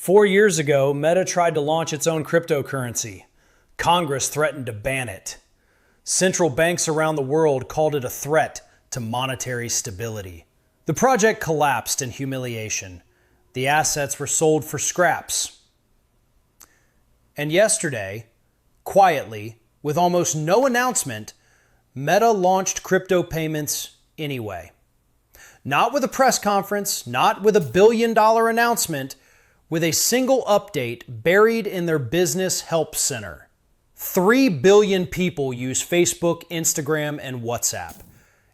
4 years ago, Meta tried to launch its own cryptocurrency. Congress threatened to ban it. Central banks around the world called it a threat to monetary stability. The project collapsed in humiliation. The assets were sold for scraps. And yesterday, quietly, with almost no announcement, Meta launched crypto payments anyway. Not with a press conference, not with $1 billion announcement, with a single update buried in their business help center. 3 billion people use Facebook, Instagram, and WhatsApp.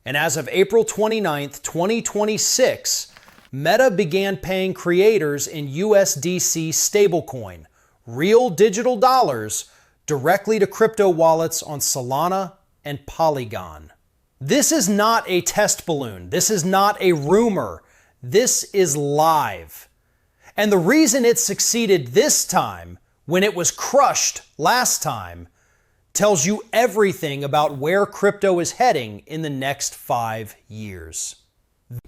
And as of April 29th, 2026, Meta began paying creators in USDC stablecoin, real digital dollars, directly to crypto wallets on Solana and Polygon. This is not a test balloon. This is not a rumor. This is live. And the reason it succeeded this time, when it was crushed last time, tells you everything about where crypto is heading in the next 5 years.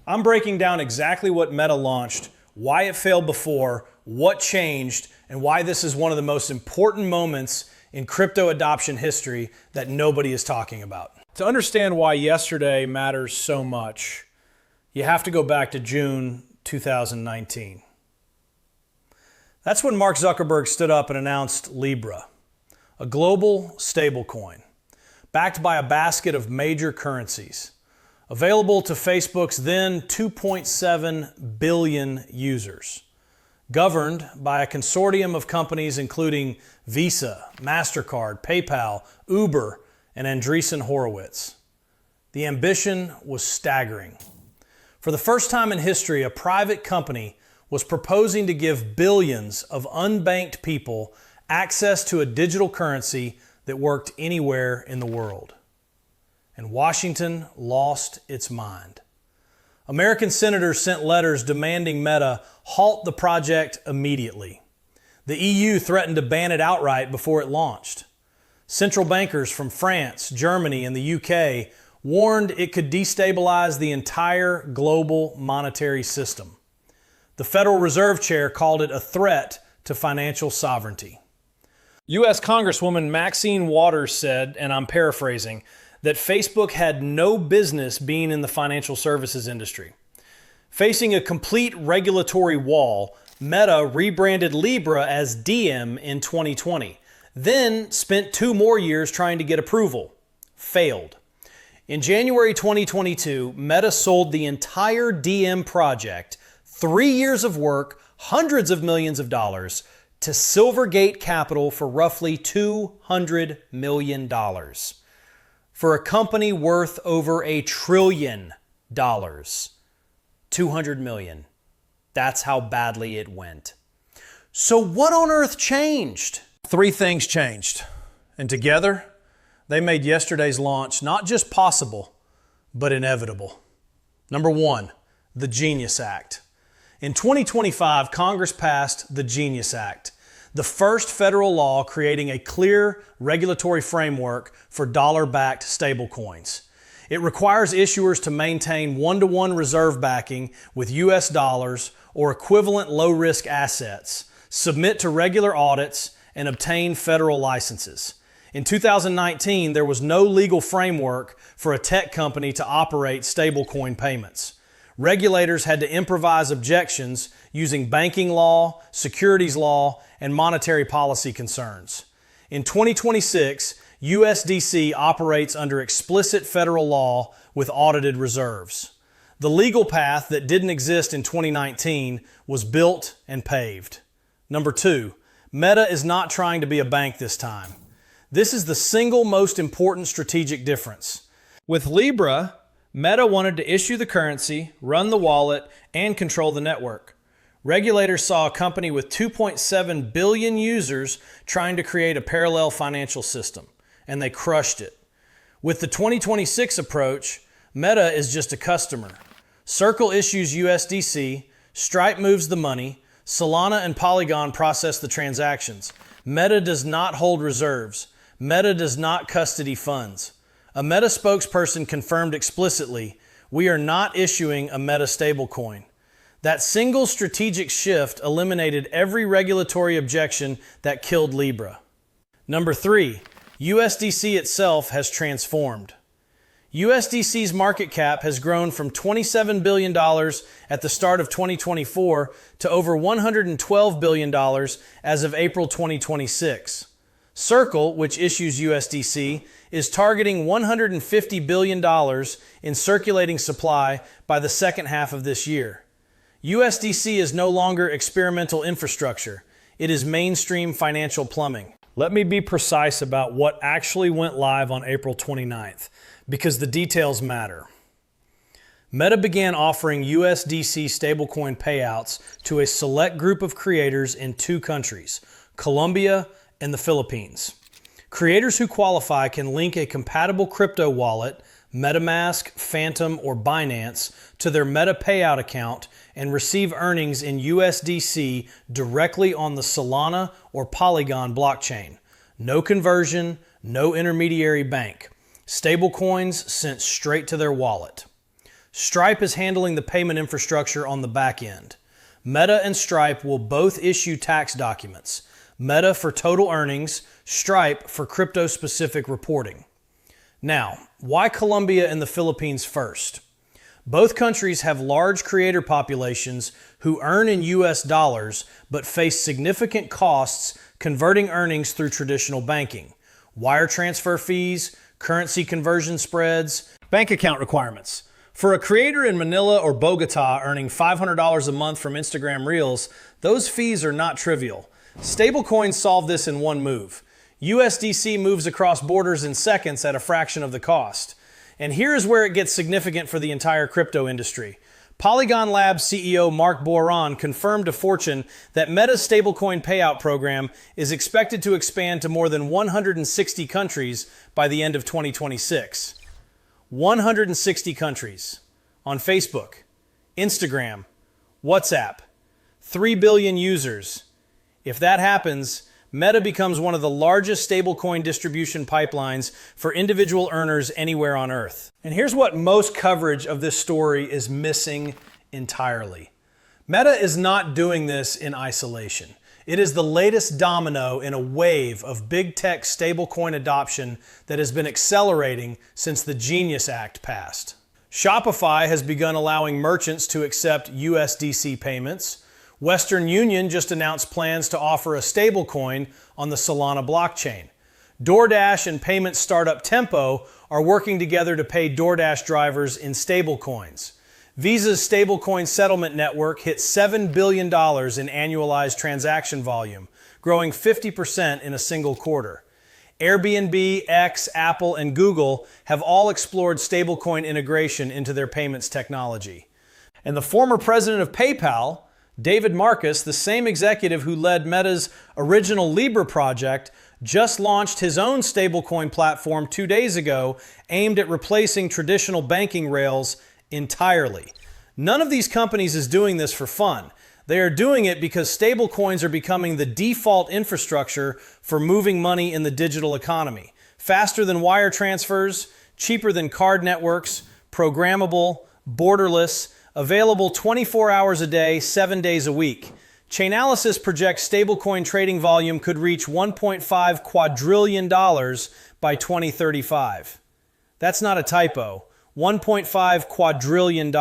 I'm breaking down exactly what Meta launched, why it failed before, what changed, and why this is one of the most important moments in crypto adoption history that nobody is talking about. To understand why yesterday matters so much, you have to go back to June 2019. That's when Mark Zuckerberg stood up and announced Libra, a global stablecoin, backed by a basket of major currencies, available to Facebook's then 2.7 billion users, governed by a consortium of companies including Visa, MasterCard, PayPal, Uber, and Andreessen Horowitz. The ambition was staggering. For the first time in history, a private company was proposing to give billions of unbanked people access to a digital currency that worked anywhere in the world. And Washington lost its mind. American senators sent letters demanding Meta halt the project immediately. The EU threatened to ban it outright before it launched. Central bankers from France, Germany, and the UK warned it could destabilize the entire global monetary system. The Federal Reserve Chair called it a threat to financial sovereignty. U.S. Congresswoman Maxine Waters said, and I'm paraphrasing, that Facebook had no business being in the financial services industry. Facing a complete regulatory wall, Meta rebranded Libra as Diem in 2020, then spent 2 more years trying to get approval. Failed. In January 2022, Meta sold the entire Diem project, 3 years of work, hundreds of millions of dollars, to Silvergate Capital for roughly $200 million. For a company worth over $1 trillion. 200 million. That's how badly it went. So what on earth changed? 3 things changed. And together, they made yesterday's launch not just possible, but inevitable. Number 1, the Genius Act. In 2025, Congress passed the Genius Act, the first federal law creating a clear regulatory framework for dollar-backed stablecoins. It requires issuers to maintain 1-to-1 reserve backing with US dollars or equivalent low-risk assets, submit to regular audits, and obtain federal licenses. In 2019, there was no legal framework for a tech company to operate stablecoin payments. Regulators had to improvise objections using banking law, securities law, and monetary policy concerns. In 2026, USDC operates under explicit federal law with audited reserves. The legal path that didn't exist in 2019 was built and paved. Number 2, Meta is not trying to be a bank this time. This is the single most important strategic difference. With Libra, Meta wanted to issue the currency, run the wallet, and control the network. Regulators saw a company with 2.7 billion users trying to create a parallel financial system, and they crushed it. With the 2026 approach, Meta is just a customer. Circle issues USDC, Stripe moves the money, Solana and Polygon process the transactions. Meta does not hold reserves. Meta does not custody funds. A Meta spokesperson confirmed explicitly, "We are not issuing a Meta stablecoin." That single strategic shift eliminated every regulatory objection that killed Libra. Number 3, USDC itself has transformed. USDC's market cap has grown from $27 billion at the start of 2024 to over $112 billion as of April 2026. Circle, which issues USDC, is targeting $150 billion in circulating supply by the second half of this year. USDC is no longer experimental infrastructure. It is mainstream financial plumbing. Let me be precise about what actually went live on April 29th, because the details matter. Meta began offering USDC stablecoin payouts to a select group of creators in 2 countries, Colombia and the Philippines. Creators who qualify can link a compatible crypto wallet, MetaMask, Phantom, or Binance, to their Meta payout account and receive earnings in USDC directly on the Solana or Polygon blockchain. No conversion, no intermediary bank. Stablecoins sent straight to their wallet. Stripe is handling the payment infrastructure on the back end. Meta and Stripe will both issue tax documents. Meta for total earnings, Stripe for crypto-specific reporting. Now, why Colombia and the Philippines first? Both countries have large creator populations who earn in US dollars but face significant costs converting earnings through traditional banking. Wire transfer fees, currency conversion spreads, bank account requirements. For a creator in Manila or Bogota earning $500 a month from Instagram Reels, those fees are not trivial. Stablecoins solve this in one move. USDC moves across borders in seconds at a fraction of the cost. And here is where it gets significant for the entire crypto industry. Polygon Labs CEO Mark Boran confirmed to Fortune that Meta's stablecoin payout program is expected to expand to more than 160 countries by the end of 2026. 160 countries. On Facebook, Instagram, WhatsApp, 3 billion users. If that happens, Meta becomes one of the largest stablecoin distribution pipelines for individual earners anywhere on Earth. And here's what most coverage of this story is missing entirely. Meta is not doing this in isolation. It is the latest domino in a wave of big tech stablecoin adoption that has been accelerating since the Genius Act passed. Shopify has begun allowing merchants to accept USDC payments. Western Union just announced plans to offer a stablecoin on the Solana blockchain. DoorDash and payment startup Tempo are working together to pay DoorDash drivers in stablecoins. Visa's stablecoin settlement network hit $7 billion in annualized transaction volume, growing 50% in a single quarter. Airbnb, X, Apple, and Google have all explored stablecoin integration into their payments technology. And the former president of PayPal, David Marcus, the same executive who led Meta's original Libra project, just launched his own stablecoin platform 2 days ago aimed at replacing traditional banking rails entirely. None of these companies is doing this for fun. They are doing it because stablecoins are becoming the default infrastructure for moving money in the digital economy. Faster than wire transfers, cheaper than card networks, programmable, borderless, available 24 hours a day, 7 days a week. Chainalysis projects stablecoin trading volume could reach $1.5 quadrillion by 2035. That's not a typo. $1.5 quadrillion.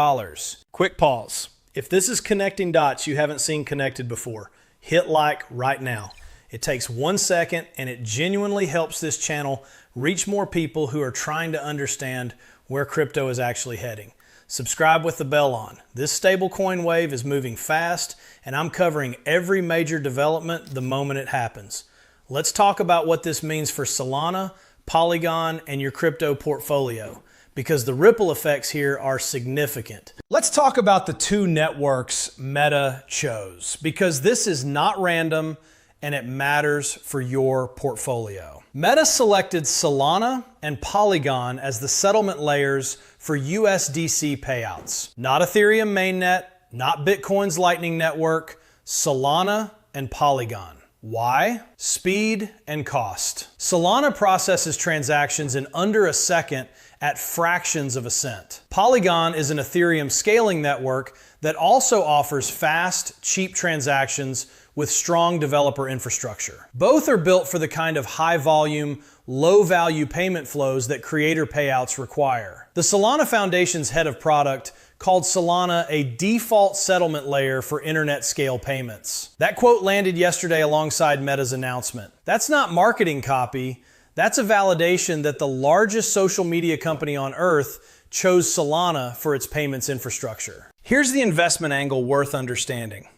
Quick pause. If this is connecting dots you haven't seen connected before, hit like right now. It takes 1 second and it genuinely helps this channel reach more people who are trying to understand where crypto is actually heading. Subscribe with the bell on. This stablecoin wave is moving fast, and I'm covering every major development the moment it happens. Let's talk about what this means for Solana, Polygon, and your crypto portfolio, because the ripple effects here are significant. Let's talk about the 2 networks Meta chose, because this is not random and it matters for your portfolio. Meta selected Solana and Polygon as the settlement layers for USDC payouts. Not Ethereum mainnet, not Bitcoin's Lightning Network, Solana and Polygon. Why? Speed and cost. Solana processes transactions in under a second at fractions of a cent. Polygon is an Ethereum scaling network that also offers fast, cheap transactions with strong developer infrastructure. Both are built for the kind of high-volume, low-value payment flows that creator payouts require. The Solana Foundation's head of product called Solana a default settlement layer for internet-scale payments. That quote landed yesterday alongside Meta's announcement. That's not marketing copy. That's a validation that the largest social media company on Earth chose Solana for its payments infrastructure. Here's the investment angle worth understanding.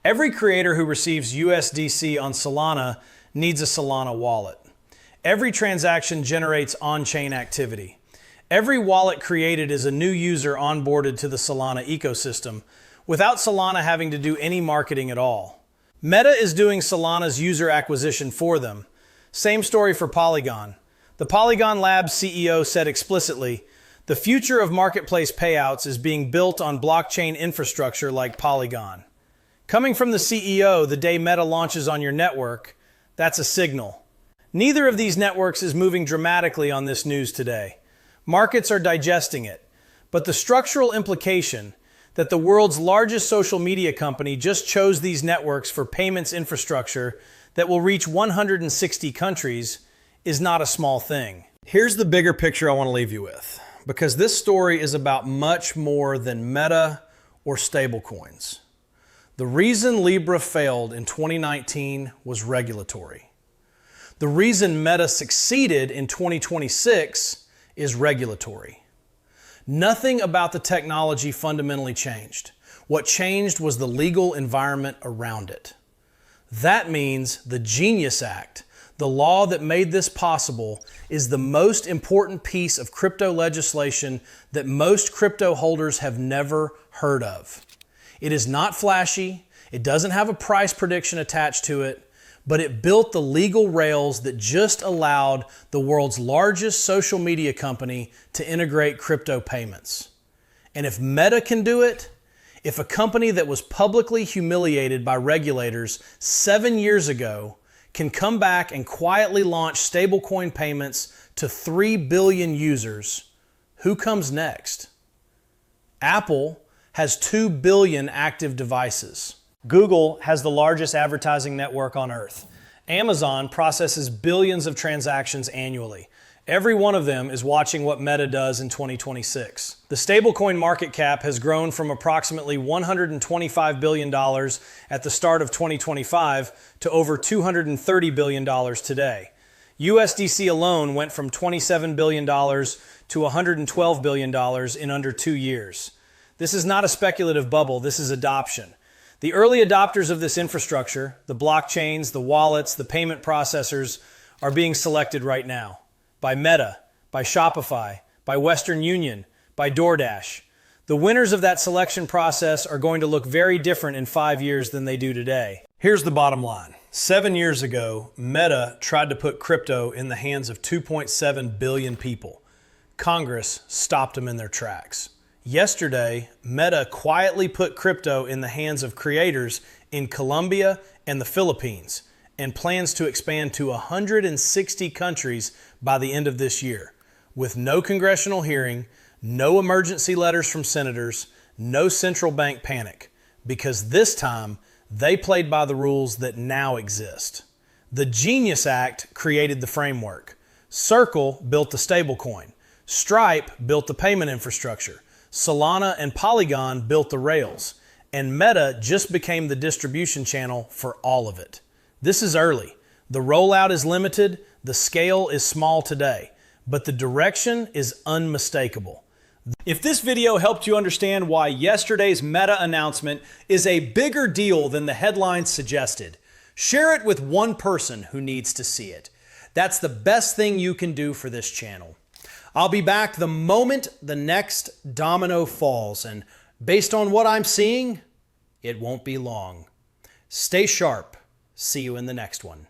Every creator who receives USDC on Solana needs a Solana wallet. Every transaction generates on-chain activity. Every wallet created is a new user onboarded to the Solana ecosystem without Solana having to do any marketing at all. Meta is doing Solana's user acquisition for them. Same story for Polygon. The Polygon Labs CEO said explicitly, "The future of marketplace payouts is being built on blockchain infrastructure like Polygon." Coming from the CEO the day Meta launches on your network, that's a signal. Neither of these networks is moving dramatically on this news today. Markets are digesting it, but the structural implication that the world's largest social media company just chose these networks for payments infrastructure that will reach 160 countries is not a small thing. Here's the bigger picture I want to leave you with, because this story is about much more than Meta or stablecoins. The reason Libra failed in 2019 was regulatory. The reason Meta succeeded in 2026 is regulatory. Nothing about the technology fundamentally changed. What changed was the legal environment around it. That means the Genius Act, the law that made this possible, is the most important piece of crypto legislation that most crypto holders have never heard of. It is not flashy, it doesn't have a price prediction attached to it, but it built the legal rails that just allowed the world's largest social media company to integrate crypto payments. And if Meta can do it, if a company that was publicly humiliated by regulators 7 years ago can come back and quietly launch stablecoin payments to 3 billion users, who comes next? Apple has 2 billion active devices. Google has the largest advertising network on Earth. Amazon processes billions of transactions annually. Every one of them is watching what Meta does in 2026. The stablecoin market cap has grown from approximately $125 billion at the start of 2025 to over $230 billion today. USDC alone went from $27 billion to $112 billion in under 2 years. This is not a speculative bubble, this is adoption. The early adopters of this infrastructure, the blockchains, the wallets, the payment processors, are being selected right now. By Meta, by Shopify, by Western Union, by DoorDash. The winners of that selection process are going to look very different in 5 years than they do today. Here's the bottom line. 7 years ago, Meta tried to put crypto in the hands of 2.7 billion people. Congress stopped them in their tracks. Yesterday, Meta quietly put crypto in the hands of creators in Colombia and the Philippines and plans to expand to 160 countries by the end of this year, with no congressional hearing, no emergency letters from senators, no central bank panic, because this time they played by the rules that now exist. The Genius Act created the framework. Circle built the stablecoin. Stripe built the payment infrastructure. Solana and Polygon built the rails, and Meta just became the distribution channel for all of it. This is early. The rollout is limited, the scale is small today, but the direction is unmistakable. If this video helped you understand why yesterday's Meta announcement is a bigger deal than the headlines suggested, share it with one person who needs to see it. That's the best thing you can do for this channel. I'll be back the moment the next domino falls, and based on what I'm seeing, it won't be long. Stay sharp. See you in the next one.